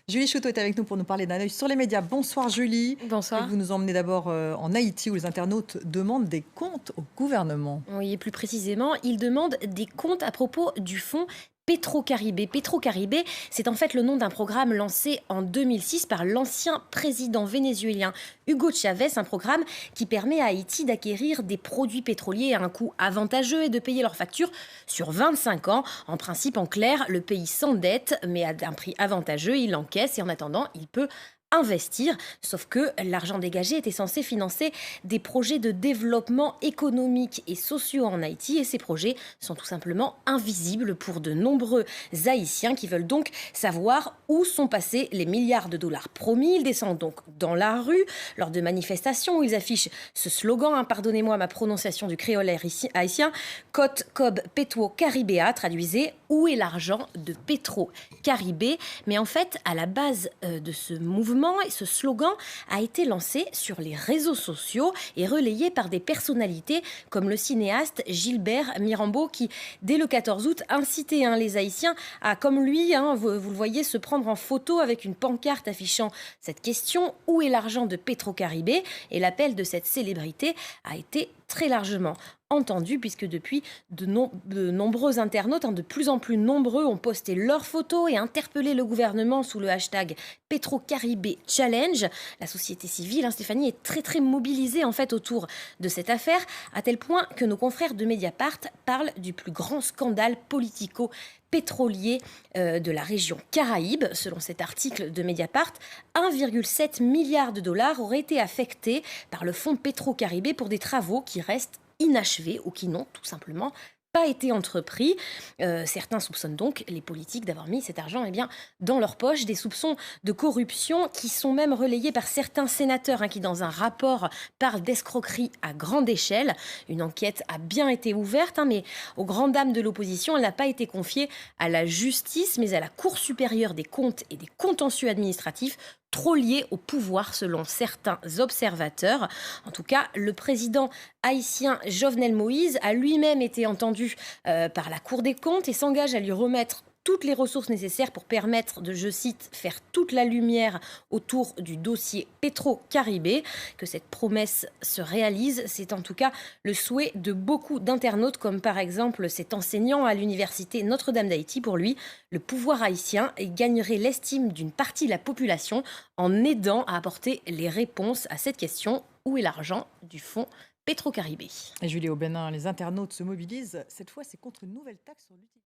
Julie Chouteau est avec nous pour nous parler d'un œil sur les médias. Bonsoir Julie. Bonsoir. Vous nous emmenez d'abord en Haïti où les internautes demandent des comptes au gouvernement. Oui, et plus précisément, il demande des comptes à propos du fonds Petro-Caribé. Petro-Caribé, c'est en fait le nom d'un programme lancé en 2006 par l'ancien président vénézuélien Hugo Chavez, un programme qui permet à Haïti d'acquérir des produits pétroliers à un coût avantageux et de payer leurs factures sur 25 ans. En principe, en clair, le pays s'endette, mais à un prix avantageux, il encaisse et en attendant, il peut investir, sauf que l'argent dégagé était censé financer des projets de développement économique et sociaux en Haïti et ces projets sont tout simplement invisibles pour de nombreux Haïtiens qui veulent donc savoir où sont passés les milliards de dollars promis. Ils descendent donc dans la rue lors de manifestations où ils affichent ce slogan, pardonnez-moi ma prononciation du créole haïtien, Côte Cob Petro Caribéa, traduisez où est l'argent de Petro Caribé. Mais en fait, à la base de ce mouvement, et ce slogan a été lancé sur les réseaux sociaux et relayé par des personnalités comme le cinéaste Gilbert Mirambeau qui, dès le 14 août, incitait les Haïtiens à, comme lui, vous le voyez, se prendre en photo avec une pancarte affichant cette question: où est l'argent de Petro-Caribé? Et l'appel de cette célébrité a été très largement entendu puisque depuis de nombreux internautes, de plus en plus nombreux, ont posté leurs photos et interpellé le gouvernement sous le hashtag Petro-Caribé Challenge. La société civile, Stéphanie, est très mobilisée en fait autour de cette affaire, à tel point que nos confrères de Mediapart parlent du plus grand scandale politico-pétrolier de la région Caraïbes. Selon cet article de Mediapart, 1,7 milliard de dollars auraient été affectés par le fonds Petro-Caribé pour des travaux qui restent inachevés ou qui n'ont tout simplement pas été entrepris. Certains soupçonnent donc les politiques d'avoir mis cet argent dans leur poche. Des soupçons de corruption qui sont même relayés par certains sénateurs qui, dans un rapport, parlent d'escroquerie à grande échelle. Une enquête a bien été ouverte, mais aux grandes dames de l'opposition, elle n'a pas été confiée à la justice, mais à la Cour supérieure des comptes et des contentieux administratifs, trop lié au pouvoir selon certains observateurs. En tout cas, le président haïtien Jovenel Moïse a lui-même été entendu par la Cour des comptes et s'engage à lui remettre toutes les ressources nécessaires pour permettre de, je cite, faire toute la lumière autour du dossier Petro-Caribé. Que cette promesse se réalise, c'est en tout cas le souhait de beaucoup d'internautes, comme par exemple cet enseignant à l'université Notre-Dame d'Haïti. Pour lui, le pouvoir haïtien gagnerait l'estime d'une partie de la population en aidant à apporter les réponses à cette question: où est l'argent du fonds Petro-Caribé? Et Julie, au Bénin, les internautes se mobilisent. Cette fois, c'est contre une nouvelle taxe sur l'utilisation.